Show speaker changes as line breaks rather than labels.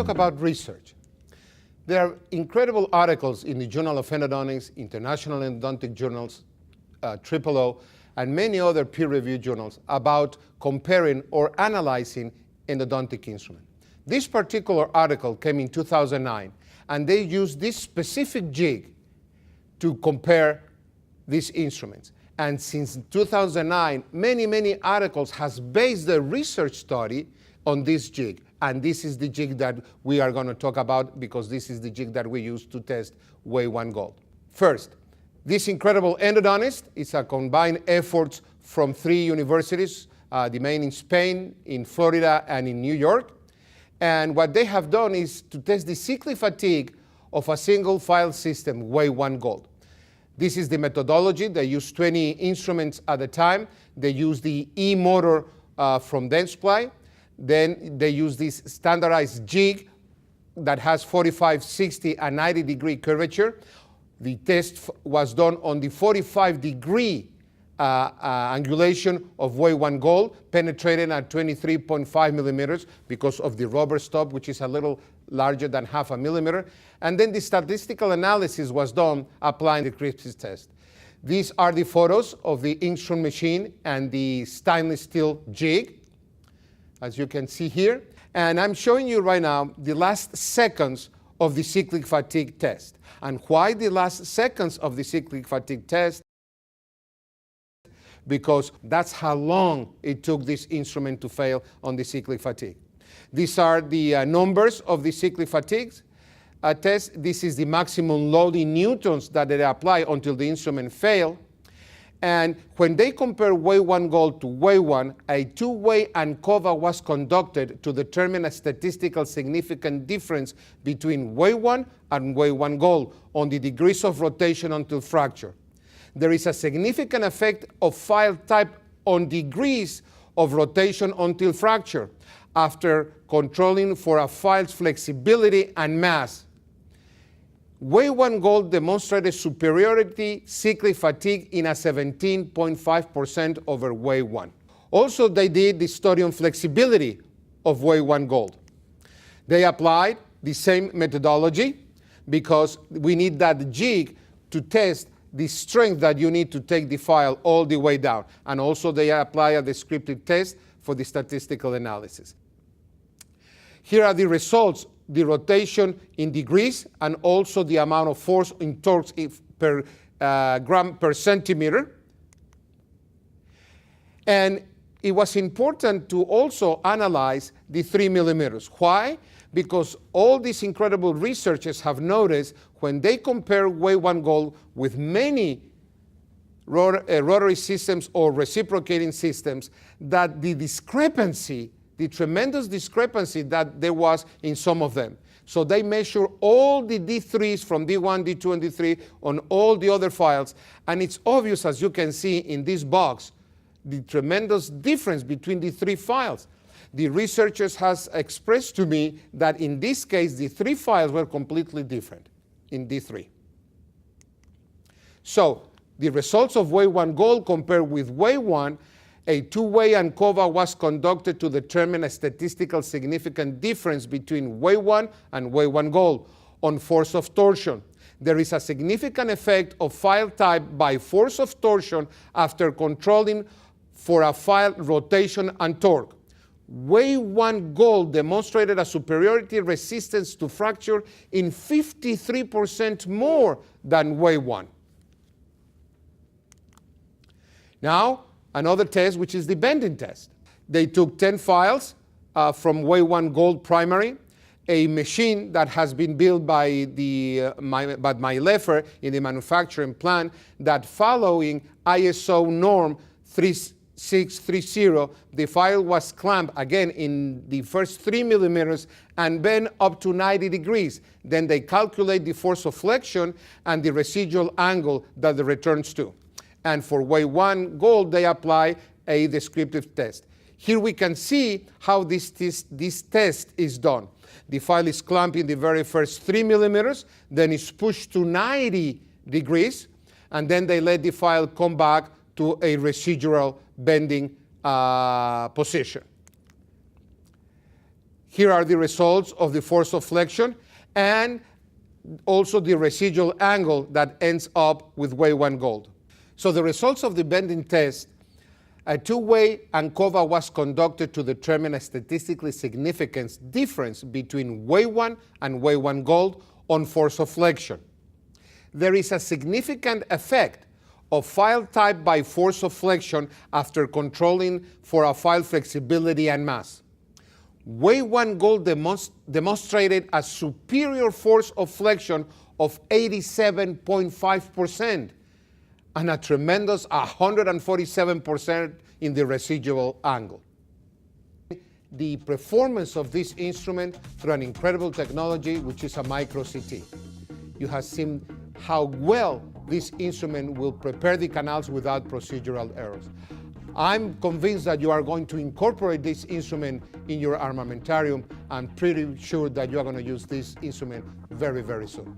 talk about research. There are incredible articles in the Journal of Endodontics, International Endodontic Journals, OOO, and many other peer-reviewed journals about comparing or analyzing endodontic instruments. This particular article came in 2009, and they used this specific jig to compare these instruments. And since 2009, many articles has based their research study on this jig. And this is the jig that we are going to talk about, because this is the jig that we use to test WaveOne Gold. First, this incredible endodontist is a combined effort from 3 universities, the main in Spain, in Florida, and in New York. And what they have done is to test the cyclic fatigue of a single file system, WaveOne Gold. This is the methodology. They use 20 instruments at a time. They use the e-motor from Dentsply. Then they use this standardized jig that has 45, 60, and 90-degree curvature. The test was done on the 45-degree angulation of WaveOne Gold, penetrating at 23.5 millimeters because of the rubber stop, which is a little larger than half a millimeter. And then the statistical analysis was done applying the CRISP test. These are the photos of the instrument machine and the stainless steel jig, as you can see here. And I'm showing you right now the last seconds of the cyclic fatigue test. And why the last seconds of the cyclic fatigue test? Because that's how long it took this instrument to fail on the cyclic fatigue. These are the numbers of the cyclic fatigue test. This is the maximum load in newtons that they apply until the instrument failed. And when they compare WaveOne Gold to WaveOne, a two-way ANCOVA was conducted to determine a statistical significant difference between WaveOne and WaveOne Gold on the degrees of rotation until fracture. There is a significant effect of file type on degrees of rotation until fracture after controlling for a file's flexibility and mass. WaveOne Gold demonstrated superiority cyclic fatigue in a 17.5% over WaveOne. Also, they did the study on flexibility of WaveOne Gold. They applied the same methodology because we need that jig to test the strength that you need to take the file all the way down. And also they apply a descriptive test for the statistical analysis. Here are the results, the rotation in degrees and also the amount of force in torques per gram per centimeter. And it was important to also analyze the 3 millimeters. Why? Because all these incredible researchers have noticed when they compare WaveOne Gold with many rotary systems or reciprocating systems, that the discrepancy, the tremendous discrepancy that there was in some of them. So they measure all the D3s from D1, D2, and D3 on all the other files, and it's obvious, as you can see in this box, the tremendous difference between the 3 files. The researchers has expressed to me that in this case, the 3 files were completely different in D3. So the results of WaveOne Gold compared with WaveOne, a two-way ANCOVA was conducted to determine a statistical significant difference between WaveOne and WaveOne Gold on force of torsion. There is a significant effect of file type by force of torsion after controlling for a file rotation and torque. WaveOne Gold demonstrated a superiority resistance to fracture in 53% more than WaveOne. Now, another test, which is the bending test. They took 10 files from WaveOne Gold primary, a machine that has been built by my Leffer in the manufacturing plant, that following ISO norm 3630, the file was clamped again in the first 3 millimeters and bent up to 90 degrees. Then they calculate the force of flexion and the residual angle that it returns to. And for WaveOne Gold, they apply a descriptive test. Here we can see how this test is done. The file is clamped in the very first 3 millimeters, then it's pushed to 90 degrees, and then they let the file come back to a residual bending position. Here are the results of the force of flexion and also the residual angle that ends up with WaveOne Gold. So the results of the bending test, a two-way ANCOVA was conducted to determine a statistically significant difference between WaveOne and WaveOne Gold on force of flexion. There is a significant effect of file type by force of flexion after controlling for a file flexibility and mass. WaveOne Gold demonstrated a superior force of flexion of 87.5% and a tremendous 147% in the residual angle. The performance of this instrument through an incredible technology, which is a micro CT. You have seen how well this instrument will prepare the canals without procedural errors. I'm convinced that you are going to incorporate this instrument in your armamentarium. I'm pretty sure that you are going to use this instrument very, very soon.